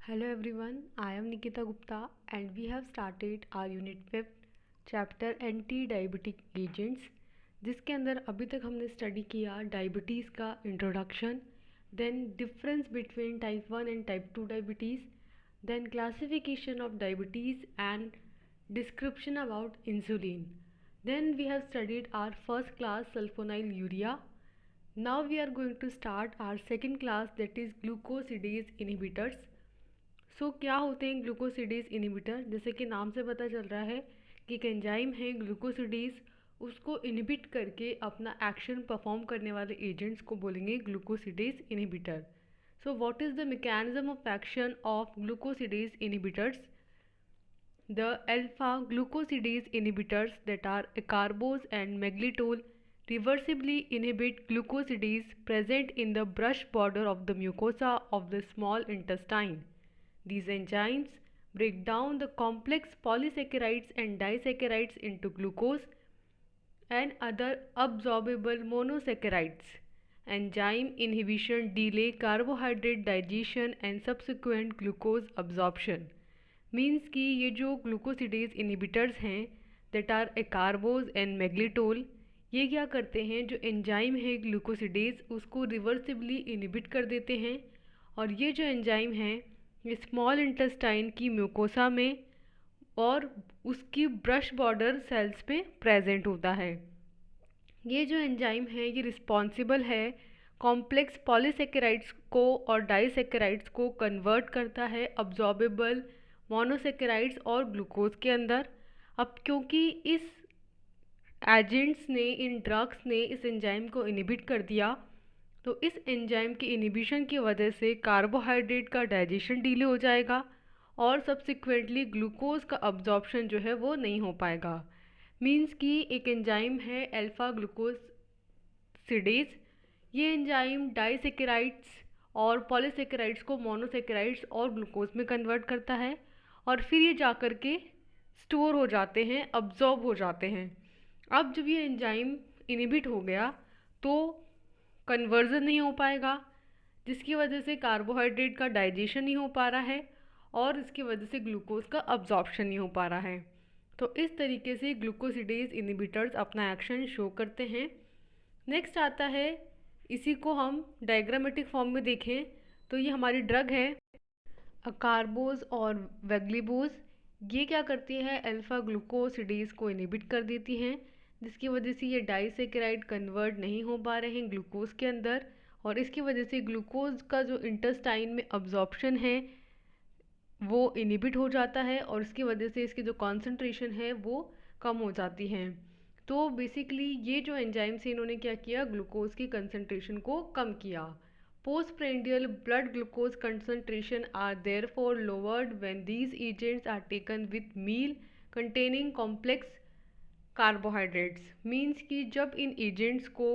Hello everyone, I am Nikita Gupta and we have started our unit 5th chapter anti-diabetic agents जिसके अंदर अभी तक हमने study किया डायबिटीज़ का introduction, then difference between type 1 and type 2 diabetes, then classification of diabetes and description about insulin. Then we have studied our first class sulfonylurea. Now we are going to start our second class, that is glucosidase inhibitors. क्या होते हैं glucosidase inhibitor? जैसे कि नाम से पता चल रहा है कि एक एंजाइम है ग्लूकोसिडेज, उसको इनिबिट करके अपना एक्शन परफॉर्म करने वाले एजेंट्स को बोलेंगे glucosidase inhibitor. So what is the mechanism of action of glucosidase inhibitors? The alpha glucosidase inhibitors, that are acarbose and maglitol, reversibly inhibit glucosidase present in the brush border of the mucosa of the small intestine. These enzymes break down the complex polysaccharides and disaccharides into glucose and other absorbable monosaccharides. Enzyme inhibition delay carbohydrate digestion and subsequent glucose absorption. Means कि ये जो glucosidase inhibitors हैं, that are एकार्बोज and मैग्लिटोल, ये क्या करते हैं, जो enzyme है ग्लूकोसिडेज उसको रिवर्सिबली इनिबिट कर देते हैं. और ये जो एंजाइम है ये स्मॉल इंटेस्टाइन की म्यूकोसा में और उसकी ब्रश बॉर्डर सेल्स पे प्रेजेंट होता है. ये जो एंजाइम है ये रिस्पॉन्सिबल है कॉम्प्लेक्स पॉलीसेकेराइड्स को और डाइसेकेराइड्स को कन्वर्ट करता है अब्जॉर्बेबल मोनोसेकेराइड्स और ग्लूकोज के अंदर. अब क्योंकि इस एजेंट्स ने, इन ड्रग्स ने इस एंजाइम को इनिबिट कर दिया, तो इस एंजाइम की इनिबिशन की वजह से कार्बोहाइड्रेट का डाइजेशन डिले हो जाएगा और सब्सिक्वेंटली ग्लूकोज का अब्जॉर्प्शन जो है वो नहीं हो पाएगा. मीन्स कि एक एंजाइम है अल्फा ग्लूकोसिडेज, ये एंजाइम डाइसेकेराइड्स और पॉलीसेकेराइड्स को मोनोसेकेराइड्स और ग्लूकोज में कन्वर्ट करता है और फिर ये जाकर के स्टोर हो जाते हैं, अब्जॉर्ब हो जाते हैं. अब जब ये एंजाइम इनिबिट हो गया तो कन्वर्जन नहीं हो पाएगा, जिसकी वजह से कार्बोहाइड्रेट का डाइजेशन नहीं हो पा रहा है और इसकी वजह से ग्लूकोज का अब्जॉर्प्शन नहीं हो पा रहा है. तो इस तरीके से ग्लूकोसिडेज इनिबिटर्स अपना एक्शन शो करते हैं. नेक्स्ट आता है, इसी को हम डायग्रामेटिक फॉर्म में देखें तो ये हमारी ड्रग है अकार्बोज और वेग्लिबोज. ये क्या करती है, अल्फा ग्लूकोसिडेज को इनिबिट कर देती हैं, जिसकी वजह से ये डाइसेकेराइड कन्वर्ट नहीं हो पा रहे हैं ग्लूकोज के अंदर और इसकी वजह से ग्लूकोज का जो इंटेस्टाइन में अब्जॉर्प्शन है वो इनिबिट हो जाता है और इसकी वजह से इसकी जो कॉन्सेंट्रेशन है वो कम हो जाती है. तो बेसिकली ये जो एंजाइम से इन्होंने क्या किया, ग्लूकोज की कंसंट्रेशन को कम किया. Postprandial blood glucose concentration are therefore lowered when these agents are taken with meal containing complex carbohydrates. Means कि जब इन एजेंट्स को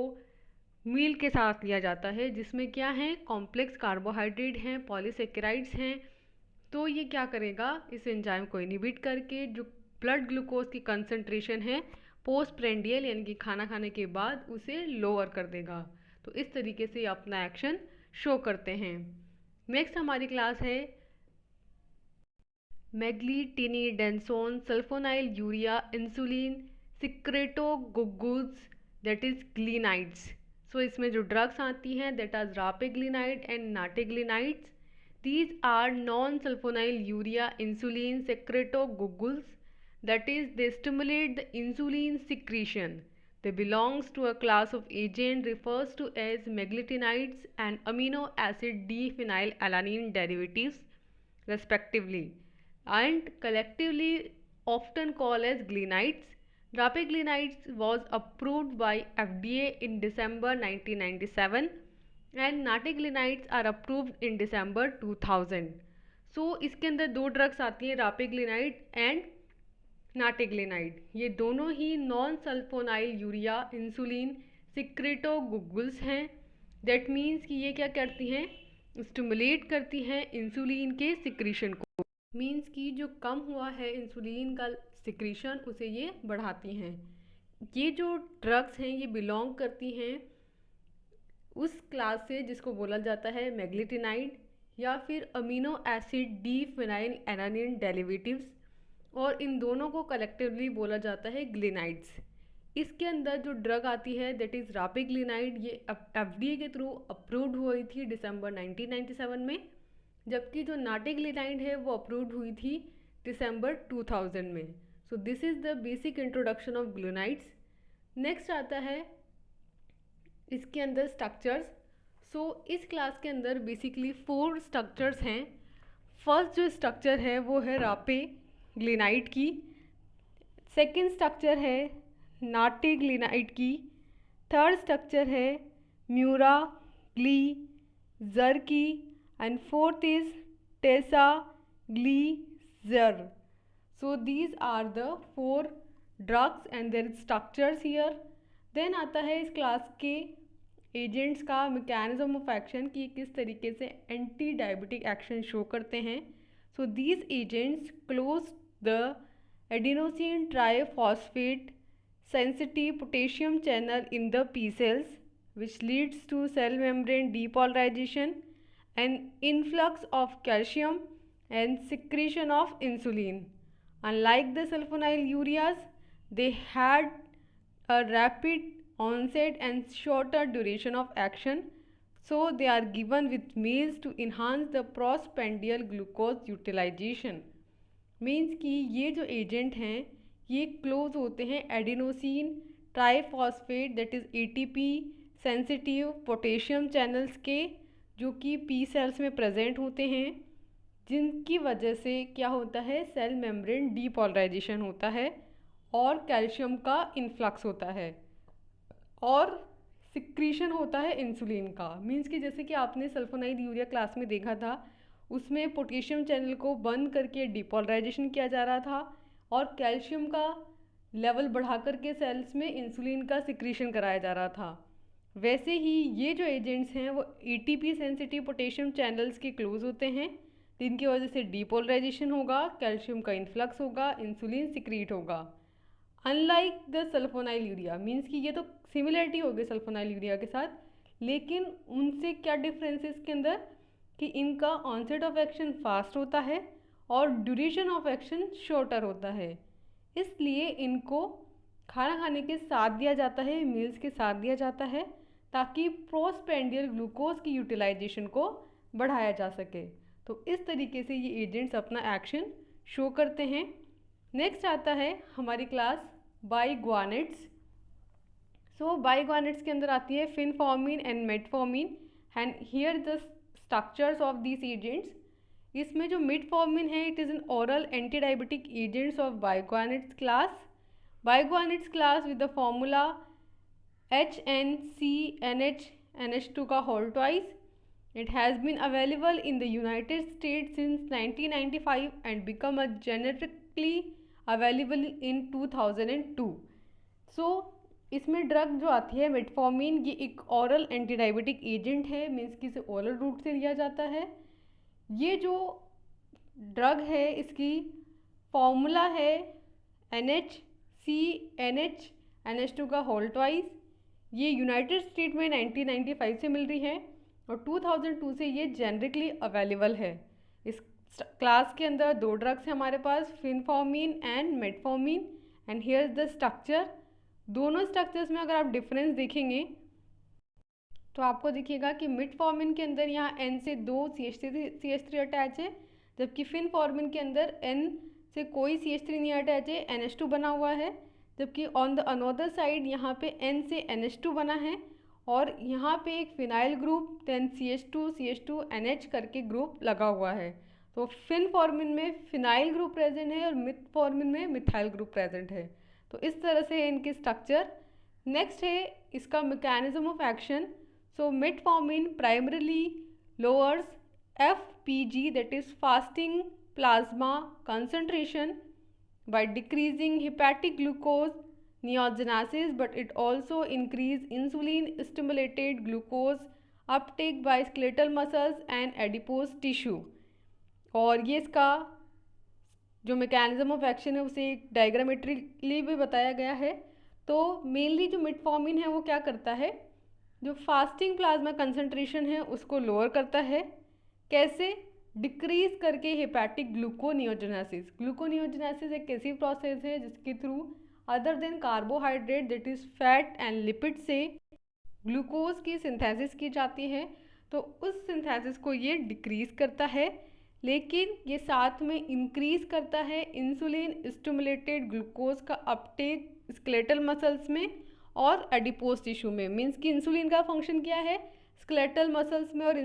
मील के साथ लिया जाता है जिसमें क्या है, कॉम्प्लेक्स कार्बोहाइड्रेट हैं, पॉलीसेकेराइड्स हैं, तो ये क्या करेगा, इस एंजाइम को इनिबिट करके जो ब्लड ग्लूकोज की कंसंट्रेशन है पोस्ट प्रेंडियल यानी कि खाना खाने के बाद उसे लोअर कर देगा. तो इस तरीके से अपना एक्शन शो करते हैं. नेक्स्ट हमारी क्लास है मेग्लीटिनिडेंसोन sulfonyl urea insulin secretagogues, that is glinides. So इसमें जो ड्रग्स आती हैं that are repaglinide and nateglinides. These are non-sulfonyl urea insulin secretogoguls, that is they stimulate the insulin secretion. They belongs to a class of agent refers to as meglitinides and amino acid D-phenylalanine derivatives respectively and collectively often called as glinides. Rapeglinides was approved by FDA in December 1997 and nateglinides are approved in December 2000. So इसके अंदर दो drugs आती हैं, रापेग्लिनाइड and नाटेग्लिनाइड. ये दोनों ही non sulfonyl urea insulin सिक्रेटोगुगुल्स हैं. That means कि ये क्या करती हैं, स्टिमुलेट करती हैं इंसुलिन के सिक्रीशन को. मीन्स कि जो कम हुआ है इंसुलिन का सिक्रीशन उसे ये बढ़ाती हैं. ये जो ड्रग्स हैं ये बिलोंग करती हैं उस क्लास से जिसको बोला जाता है मेग्लिटिनाइड. या फिर amino acid D phenylalanine derivatives, और इन दोनों को कलेक्टिवली बोला जाता है ग्लिनाइड्स। इसके अंदर जो ड्रग आती है दैट इज़ रापेग्लिनाइड, ये FDA के थ्रू अप्रूव्ड हुई थी दिसंबर 1997 में, जबकि जो नाटेग्लिनाइड है वो अप्रूव्ड हुई थी दिसंबर 2000 में। So this is the basic introduction of glinides. Next आता है इसके अंदर स्ट्रक्चर्स। सो इस क्लास के अंदर बेसिकली 4 स्ट्रक्चर्स हैं। फर्स्ट जो स्ट्रक्चर है वो है रापेग्लिनाइड की, सेकेंड स्ट्रक्चर है नाटेग्लिनाइड की, थर्ड स्ट्रक्चर है म्यूराग्लीजर की, and fourth is tesaglizar. So these are the 4 drugs and their structures here. Then आता है इस क्लास के एजेंट्स का मैकेनिज्म ऑफ एक्शन कि किस तरीके से एंटी डायबिटिक एक्शन शो करते हैं। So these agents close the adenosine triphosphate sensitive potassium channel in the P cells, which leads to cell membrane depolarization and influx of calcium and secretion of insulin. Unlike the sulfonylureas, they had a rapid onset and shorter duration of action, so they are given with meals to enhance the postprandial glucose utilization. Means कि ये जो agent हैं ये close होते हैं adenosine triphosphate that is ATP sensitive potassium channels के, जो कि पी सेल्स में प्रेजेंट होते हैं, जिनकी वजह से क्या होता है सेल मेम्ब्रेन डीपोलराइजेशन होता है और कैल्शियम का इन्फ्लक्स होता है और सिक्रीशन होता है इंसुलिन का। मीन्स कि जैसे कि आपने सल्फोनाइलयूरिया क्लास में देखा था, उसमें पोटेशियम चैनल को बंद करके डीपोलराइजेशन किया जा रहा था और कैल्शियम का लेवल बढ़ा करके सेल्स में इंसुलिन का सिक्रीशन कराया जा रहा था। वैसे ही ये जो एजेंट्स हैं वो ATP सेंसिटिव पोटेशियम चैनल्स के क्लोज होते हैं, जिनकी वजह से डीपोलराइजेशन होगा, कैल्शियम का इन्फ्लक्स होगा, इंसुलिन सिक्रीट होगा। अनलाइक द सल्फोनाइलयूरिया, मीन्स कि ये तो सिमिलरिटी हो गई सल्फोनाइलयूरिया के साथ, लेकिन उनसे क्या डिफरेंस है इसके अंदर कि इनका ऑनसेट ऑफ एक्शन फास्ट होता है और ड्यूरेशन ऑफ एक्शन शॉर्टर होता है। इसलिए इनको खाना खाने के साथ दिया जाता है, मील्स के साथ दिया जाता है, ताकि पोस्टप्रांडियल ग्लूकोज की यूटिलाइजेशन को बढ़ाया जा सके। तो इस तरीके से ये एजेंट्स अपना एक्शन शो करते हैं। नेक्स्ट आता है हमारी क्लास बाइग्वानेट्स। सो बाइग्वानेट्स के अंदर आती है phenformin and metformin and here the structures of this agents. इसमें जो मेटफॉर्मिन है it is an oral anti diabetic agents of biguanides class. Biguanides class with the formula HNCNH2 का whole twice. It has been available in the United States since 1995 and become a generically available in 2002. So इसमें drug जो आती है metformin, ये एक oral anti diabetic agent है, means कि इसे ओरल रूट से लिया जाता है। ये जो ड्रग है इसकी फॉर्मूला है NHCNH का होल ट्वाइस। ये यूनाइटेड स्टेट में 1995 से मिल रही है और 2002 से ये जेनरिकली अवेलेबल है। इस क्लास के अंदर 2 ड्रग्स हैं हमारे पास, phenformin and metformin, and here is the structure. दोनों स्ट्रक्चर्स में अगर आप डिफरेंस देखेंगे तो आपको दिखेगा कि मेटफॉर्मिन के अंदर यहाँ N से 2 CH3 अटैच है, जबकि फिनफॉर्मिन के अंदर N से कोई CH3 नहीं अटैच है, NH2 बना हुआ है। जबकि ऑन द अनदर साइड यहाँ पे N से NH2 बना है और यहाँ पे एक phenyl group then CH2 NH करके ग्रुप लगा हुआ है। तो फिनफॉर्मिन में फिनाइल ग्रुप प्रेजेंट है और मेटफॉर्मिन में मिथाइल ग्रुप प्रेजेंट है। तो इस तरह से है इनके स्ट्रक्चर। नेक्स्ट है इसका mechanism of action. So metformin primarily lowers FPG that is fasting plasma concentration by decreasing hepatic glucose neogenesis, but it also increase insulin stimulated glucose uptake by skeletal muscles and adipose tissue। और ये इसका जो mechanism of action है उसे डायग्रामेट्रिकली भी बताया गया है। तो मेनली जो मेटफॉर्मिन है वो क्या करता है, जो फास्टिंग प्लाज्मा कंसंट्रेशन है उसको लोअर करता है, कैसे? डिक्रीज करके हेपेटिक ग्लूकोनियोजेनेसिस। ग्लूकोनियोजेनेसिस एक ऐसी प्रोसेस है जिसके through other than carbohydrate that is fat and lipid से ग्लूकोज की सिंथेसिस की जाती है। तो उस सिंथेसिस को ये डिक्रीज करता है, लेकिन ये साथ में इंक्रीज करता है इंसुलिन स्टिमुलेटेड ग्लूकोज का अपटेक स्केलेटल मसल्स में और एडिपोज टिश्यू में। मीन्स कि इंसुलिन का फंक्शन क्या है? स्केलेटल मसल्स में और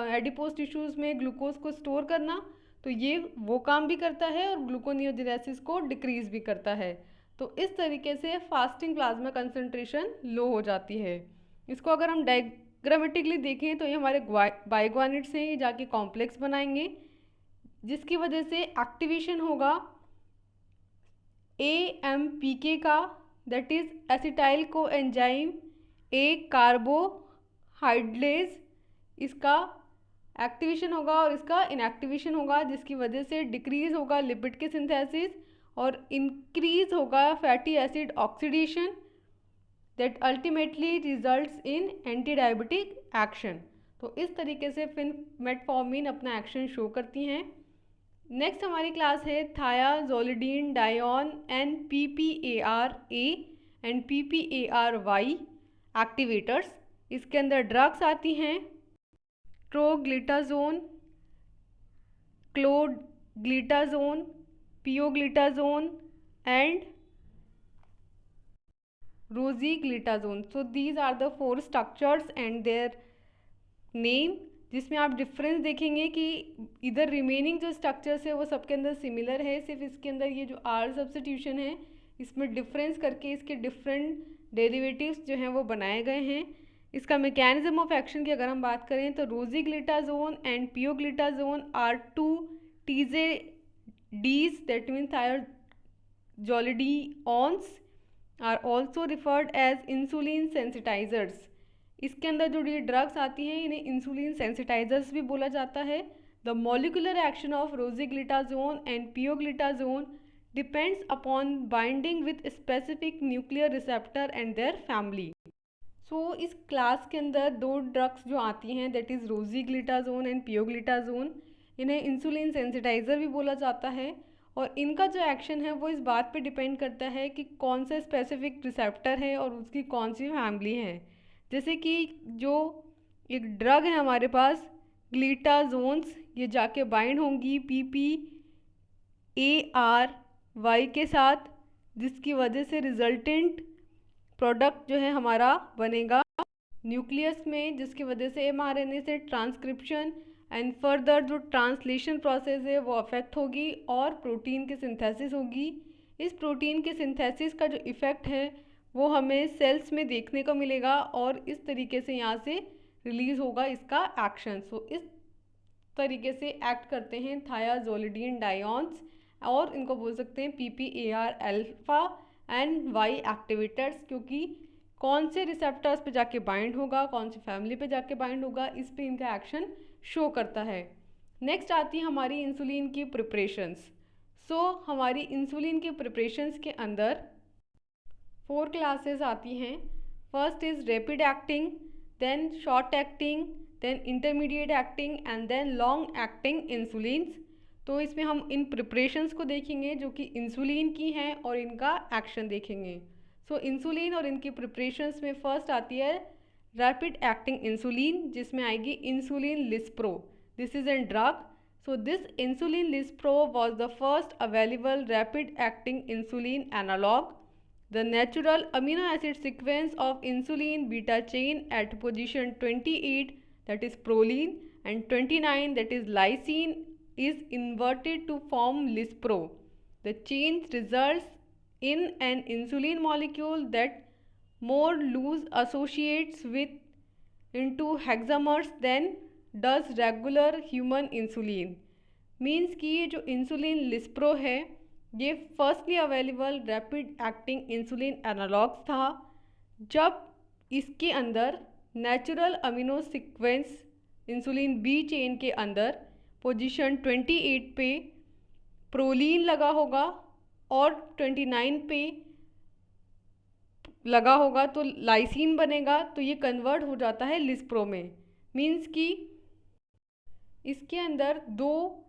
एडिपोज टिश्यूज में ग्लूकोज को स्टोर करना। तो ये वो काम भी करता है और ग्लूकोनियोजेनेसिस को डिक्रीज भी करता है। तो इस तरीके से फास्टिंग प्लाज्मा कंसंट्रेशन लो हो जाती है। इसको अगर हम डायग्रामेटिकली देखें तो ये हमारे बाइग्वानिट्स हैं, ये जाके कॉम्प्लेक्स बनाएंगे जिसकी वजह से एक्टिवेशन होगा AMPK का, that is acetyl coenzyme A carboxylase. इसका एक्टिवेशन होगा और इसका इनएक्टिवेशन होगा, जिसकी वजह से डिक्रीज होगा लिपिड के सिंथेसिस और इंक्रीज होगा fatty acid oxidation that ultimately results in anti diabetic action. तो इस तरीके से फिर मेटफॉर्मिन अपना एक्शन शो करती हैं। नेक्स्ट हमारी क्लास है thiazolidinedione and PPAR-A and PPAR-Y activators. इसके अंदर ड्रग्स आती हैं troglitazone, ciglitazone, pioglitazone and rosiglitazone. So these are the 4 structures and their name, जिसमें आप डिफरेंस देखेंगे कि इधर रिमेनिंग जो स्ट्रक्चर्स है वो सबके अंदर सिमिलर है, सिर्फ इसके अंदर ये जो R सब्स्टिट्यूशन है इसमें डिफरेंस करके इसके डिफरेंट डेरिवेटिव्स जो हैं वो बनाए गए हैं। इसका मैकेनिज्म ऑफ एक्शन की अगर हम बात करें तो rosiglitazone and pioglitazone are 2 TZDs that mean thiazolidinones are also referred as insulin sensitizers. इसके अंदर जो ये ड्रग्स आती हैं इन्हें इंसुलिन सेंसिटाइजर्स भी बोला जाता है। The molecular action of rosiglitazone and pioglitazone depends upon binding with specific nuclear receptor and their family. So इस क्लास के अंदर 2 ड्रग्स जो आती हैं that is rosiglitazone and pioglitazone, इन्हें इंसुलिन सेंसिटाइजर भी बोला जाता है और इनका जो एक्शन है वो इस बात पे डिपेंड करता है कि कौन सा स्पेसिफिक रिसेप्टर है और उसकी कौन सी फैमिली है। जैसे कि जो एक ड्रग है हमारे पास ग्लिटाजोन्स, ये जाके बाइंड होंगी PPAR-Y के साथ, जिसकी वजह से रिजल्टेंट प्रोडक्ट जो है हमारा बनेगा न्यूक्लियस में, जिसकी वजह से mRNA से ट्रांसक्रिप्शन एंड फर्दर जो ट्रांसलेशन प्रोसेस है वो अफेक्ट होगी और प्रोटीन की सिंथेसिस होगी। इस प्रोटीन के सिंथेसिस का जो इफ़ेक्ट है वो हमें सेल्स में देखने को मिलेगा और इस तरीके से यहाँ से रिलीज़ होगा इसका एक्शन। सो इस तरीके से एक्ट करते हैं थायाजोलिडीन डायोन्स और इनको बोल सकते हैं PPAR alpha and Y activators, क्योंकि कौन से रिसेप्टर्स पे जाके बाइंड होगा, कौन सी फैमिली पे जाके बाइंड होगा, इस पे इनका एक्शन शो करता है। नेक्स्ट आती है हमारी इंसुलिन की प्रिपरेशंस। सो हमारी इंसुलिन की प्रिपरेशंस के अंदर 4 क्लासेस आती हैं। First is rapid acting, then short acting, then intermediate acting and then long acting insulins. तो इसमें हम इन प्रिपरेशंस को देखेंगे जो कि इंसुलिन की हैं और इनका एक्शन देखेंगे। सो इंसुलिन और इनकी प्रिपरेशंस में फर्स्ट आती है रैपिड एक्टिंग इंसुलिन, जिसमें आएगी insulin lispro. This is an drug. So this insulin lispro was the first available rapid acting insulin analogue. The natural amino acid sequence of insulin beta chain at position 28 that is proline and 29 that is lysine is inverted to form lispro. The change results in an insulin molecule that more loose associates with into hexamers than does regular human insulin. Means कि ये जो insulin lispro है ये firstly available rapid acting insulin analogues था, जब इसके अंदर natural amino sequence insulin B chain के अंदर पोजीशन 28 पे प्रोलीन लगा होगा और 29 पे लगा होगा तो लाइसिन बनेगा, तो ये कन्वर्ट हो जाता है लिस्प्रो में। मीन्स कि इसके अंदर दो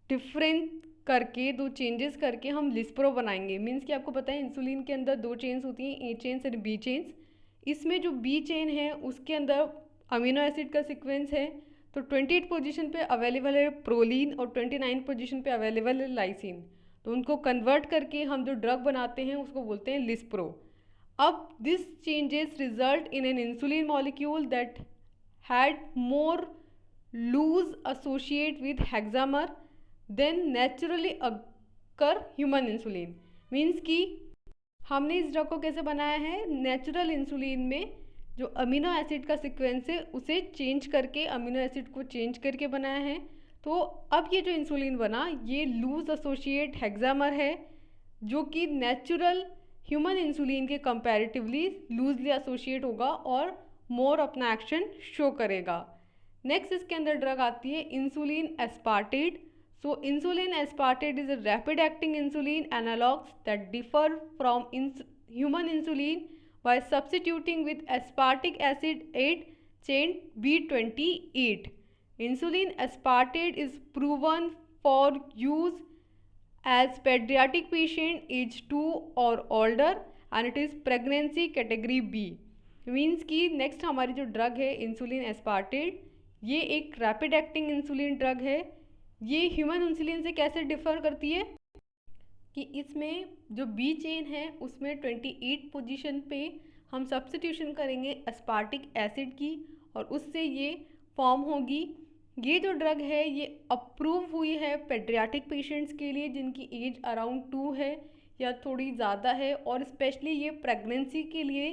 डिफरेंट करके, दो चेंजेस करके हम लिस्प्रो बनाएंगे। मीन्स कि आपको पता है इंसुलिन के अंदर दो चेन्स होती हैं, ए चेन्स और बी चेन्स। इसमें जो बी चेन है उसके अंदर अमीनो एसिड का सीक्वेंस है, तो 28 पोजीशन पे अवेलेबल है प्रोलीन और 29 पोजीशन पे अवेलेबल है लाइसिन। तो उनको कन्वर्ट करके हम जो ड्रग बनाते हैं उसको बोलते हैं लिस्प्रो। अब this changes result in an insulin molecule that had more loose associate with hexamer than naturally occur human insulin. Means कि हमने इस ड्रग को कैसे बनाया है, नेचुरल इंसुलिन में जो अमीनो एसिड का सीक्वेंस है उसे चेंज करके, अमीनो एसिड को चेंज करके बनाया है। तो अब ये जो इंसुलिन बना ये लूज एसोसिएट हेक्सामर है, जो कि नेचुरल ह्यूमन इंसुलिन के कंपैरेटिवली लूजली एसोसिएट होगा और मोर अपना एक्शन शो करेगा। नेक्स्ट इसके अंदर ड्रग आती है insulin aspartate. So insulin aspartate is a rapid acting insulin analogs that differ from human insulin by substituting with aspartic acid 8 chain B28. Insulin aspartate is proven for use as pediatric patient age 2 or older and it is pregnancy category B. Means कि next हमारी जो drug है insulin aspartate, ये एक rapid acting insulin drug है। ये human insulin से कैसे डिफ़र करती है कि इसमें जो बी चेन है उसमें 28 पोजीशन पे हम सब्स्टिट्यूशन करेंगे एस्पार्टिक एसिड की और उससे ये फॉर्म होगी। ये जो ड्रग है ये अप्रूव हुई है पेडियाट्रिक पेशेंट्स के लिए जिनकी एज अराउंड 2 है या थोड़ी ज़्यादा है, और स्पेशली ये प्रेगनेंसी के लिए,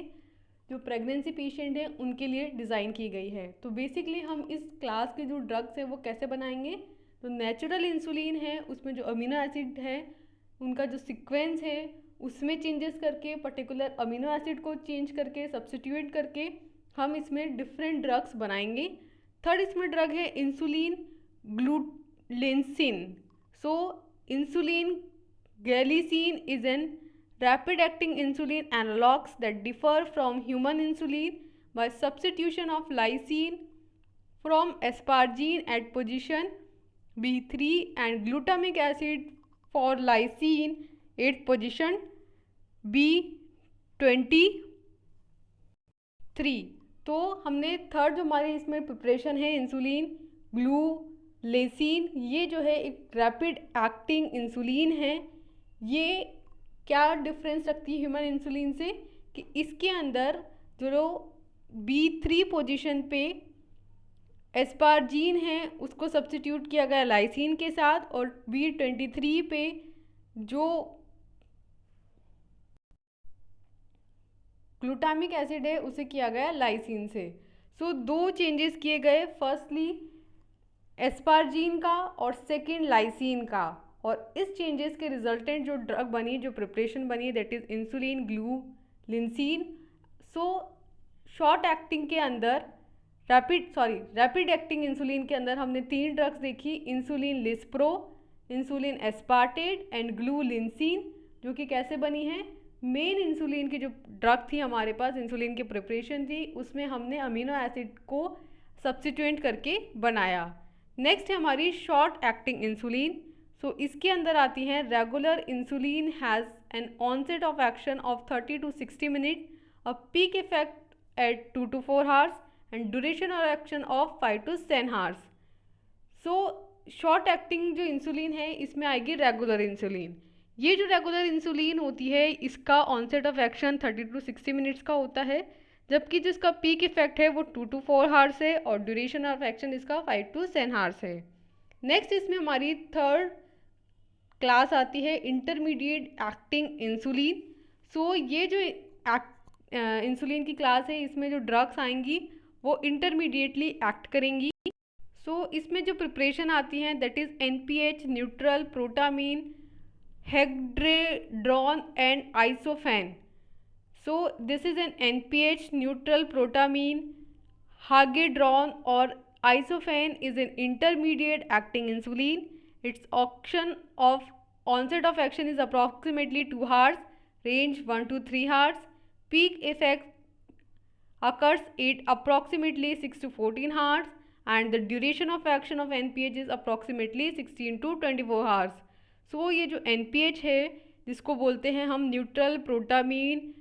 जो प्रेगनेंसी पेशेंट हैं उनके लिए डिज़ाइन की गई है। तो बेसिकली हम इस क्लास के जो ड्रग्स हैं वो कैसे बनाएंगे, तो नेचुरल इंसुलिन है उसमें जो अमीनो एसिड है उनका जो सीक्वेंस है उसमें चेंजेस करके, पर्टिकुलर अमीनो एसिड को चेंज करके, सब्स्टिट्यूट करके हम इसमें डिफरेंट ड्रग्स बनाएंगे। थर्ड इसमें ड्रग है insulin glulisine. So insulin glulisine is an rapid acting insulin analogs that differ from human insulin by substitution of lysine from asparagine at position B3 and glutamic acid for lysine at position B23। तो हमने third जो हमारी इसमें preparation है insulin ग्लूलेसिन, ये जो है एक रैपिड एक्टिंग इंसुलिन है। ये क्या डिफरेंस रखती है ह्यूमन इंसुलिन से कि इसके अंदर जो B3 पोजीशन पे एस्पार्जीन है उसको सब्स्टिट्यूट किया गया लाइसिन के साथ, और B23 पे जो ग्लूटामिक एसिड है उसे किया गया लाइसिन से। सो दो चेंजेस किए गए, फर्स्टली एस्पार्जीन का और सेकेंड लाइसिन का, और इस चेंजेस के रिजल्टेंट जो ड्रग बनी, जो प्रिपरेशन बनी, that is insulin glulisine. So short acting के अंदर रैपिड एक्टिंग इंसुलिन के अंदर हमने 3 ड्रग्स देखी, insulin lispro, insulin aspartate and glulisine, जो कि कैसे बनी है, मेन इंसुलिन की जो ड्रग थी हमारे पास, इंसुलिन की प्रिपरेशन थी, उसमें हमने अमीनो एसिड को सब्स्टिट्यूट करके बनाया। नेक्स्ट है हमारी शॉर्ट एक्टिंग इंसुलिन। सो इसके अंदर आती हैं regular insulin has an onset of action of 30 to 60 minute, a peak effect at 2 to 4 hours and duration of action of 5 to 10 hours. So short acting जो insulin है इसमें आएगी रेगुलर इंसुलिन। ये जो रेगुलर इंसुलिन होती है इसका onset of action 30 to 60 minutes का होता है, जबकि जिसका पीक इफेक्ट है वो 2 to 4 आवर्स है और ड्यूरेशन ऑफ एक्शन इसका 5 to 10 आवर्स है। नेक्स्ट इसमें हमारी थर्ड क्लास आती है इंटरमीडिएट एक्टिंग इंसुलिन। सो ये जो इंसुलिन की क्लास है इसमें जो ड्रग्स आएंगी वो इंटरमीडिएटली एक्ट करेंगी। सो इसमें जो प्रिपरेशन आती हैं that is NPH neutral protamine Hagedorn and isophane. So this is an NPH neutral protamine Hagedorn और isophane is an intermediate acting insulin. Its onset of action is approximately 2 hours, range 1 to 3 hours. Peak effect occurs at approximately 6 to 14 hours and the duration of action of NPH is approximately 16 to 24 hours. So ये जो NPH है जिसको बोलते हैं हम neutral protamine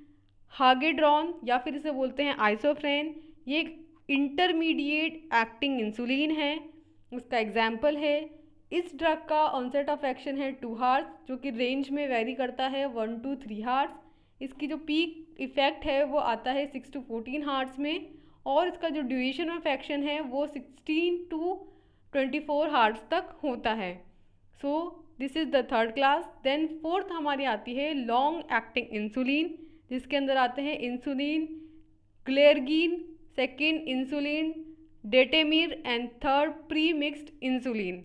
हागेड्रॉन या फिर इसे बोलते हैं आइसोफ्रेन, ये एक इंटरमीडिएट एक्टिंग इंसुलिन है। उसका एग्जाम्पल है, इस ड्रग का ऑनसेट ऑफ एक्शन है 2 आवर्स, जो कि रेंज में वेरी करता है 1 to 3 आवर्स। इसकी जो पीक इफेक्ट है वो आता है 6 to 14 आवर्स में, और इसका जो ड्यूरेशन ऑफ एक्शन है वो 16 to 24 आवर्स तक होता है। So this is the third class. Then fourth हमारी आती है लॉन्ग एक्टिंग इंसुलिन, जिसके अंदर आते हैं insulin glargine, second insulin detemir and third pre mixed insulin.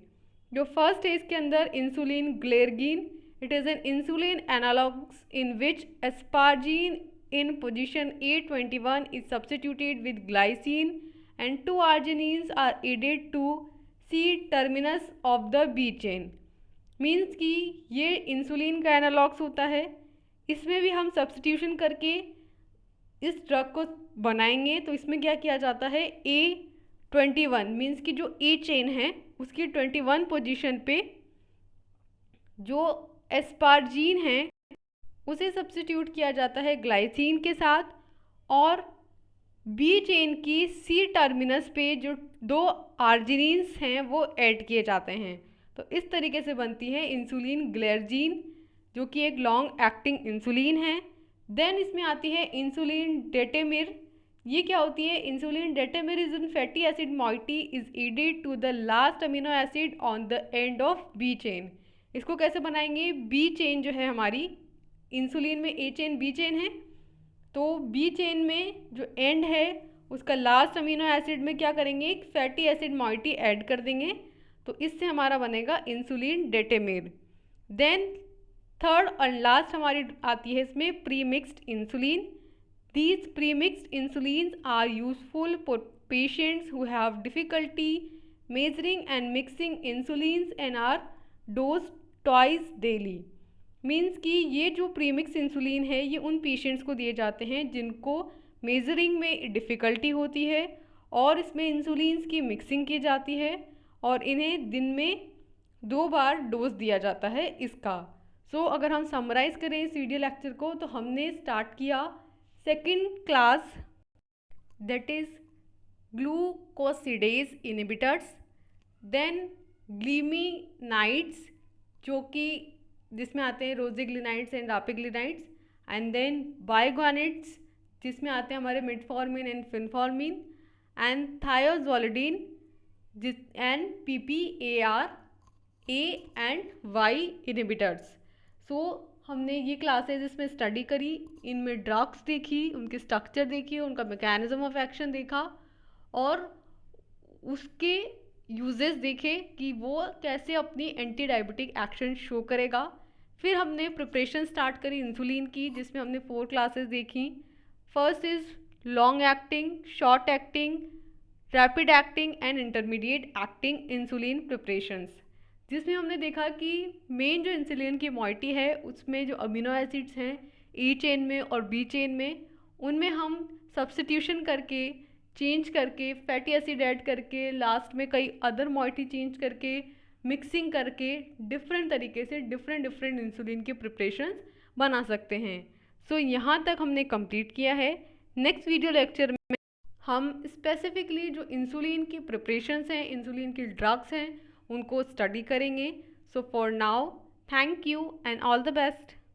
जो फर्स्ट है इसके अंदर insulin glargine, it is an insulin analogues in which asparagine in position A21 is substituted with glycine and 2 arginines are added to C terminus of the B chain। Means कि ये insulin का analogues होता है, इसमें भी हम substitution करके इस ड्रग को बनाएंगे। तो इसमें क्या किया जाता है, A21 मीन्स कि जो ए चेन है उसकी 21 पोजीशन पे जो एस्पार्जीन है उसे सब्स्टिट्यूट किया जाता है ग्लाइसिन के साथ, और बी चेन की सी टर्मिनस पे जो 2 आर्जिनिन्स हैं वो ऐड किए जाते हैं। तो इस तरीके से बनती है इंसुलिन ग्लेरजिन, जो कि एक लॉन्ग एक्टिंग इंसुलिन है। देन इसमें आती है इंसुलिन डेटेमिर। ये क्या होती है, insulin detemir is in fatty acid moiety is added to the last amino acid on the end of B chain. इसको कैसे बनाएंगे, बी चेन जो है हमारी इंसुलिन में ए चेन बी चेन है, तो बी चेन में जो एंड है उसका लास्ट अमीनो एसिड में क्या करेंगे, एक फैटी एसिड मॉइटी ऐड कर देंगे, तो इससे हमारा बनेगा इंसुलिन डेटेमिर। देन थर्ड और लास्ट हमारी आती है इसमें pre mixed insulin. These pre mixed insulin are useful for patients who have difficulty measuring and mixing insulin and are dose twice daily. Means कि ये जो प्रीमिक्स इंसुलिन है ये उन पेशेंट्स को दिए जाते हैं जिनको मेजरिंग में डिफ़िकल्टी होती है, और इसमें इंसुलिन्स की मिक्सिंग की जाती है, और इन्हें दिन में 2 बार डोज दिया जाता है इसका। सो अगर हम समराइज़ करें इस वीडियो लेक्चर को, तो हमने स्टार्ट किया second class, that is glucosidase inhibitors, then glinides जो कि जिसमें आते हैं रोजेग्लिनाइड्स and repaglinides, and then biguanides जिसमें आते हैं हमारे metformin and phenformin, and thiazolidine and PPAR A and Y inhibitors. So हमने ये क्लासेज इसमें स्टडी करी, इनमें ड्रग्स देखी, उनके स्ट्रक्चर देखी, उनका मैकेनिज्म ऑफ एक्शन देखा, और उसके यूजेस देखे कि वो कैसे अपनी एंटी डायबिटिक एक्शन शो करेगा। फिर हमने प्रिपरेशन स्टार्ट करी इंसुलिन की, जिसमें हमने 4 क्लासेस देखी। First is long acting, short acting, rapid acting and intermediate acting insulin preparations, जिसमें हमने देखा कि मेन जो इंसुलिन की मॉइटी है उसमें जो अमीनो एसिड्स हैं ए चेन में और बी चेन में, उनमें हम सब्स्टिट्यूशन करके चेंज करके फैटी एसिड ऐड करके लास्ट में कई अदर मॉइटी चेंज करके मिक्सिंग करके डिफरेंट तरीके से डिफरेंट इंसुलिन के प्रिपरेशंस बना सकते हैं। सो यहाँ तक हमने कंप्लीट किया है। नेक्स्ट वीडियो लेक्चर में हम स्पेसिफिकली जो इंसुलिन की प्रिपरेशंस हैं, इंसुलिन की ड्रग्स हैं, उनको स्टडी करेंगे। So for now thank you and all the best.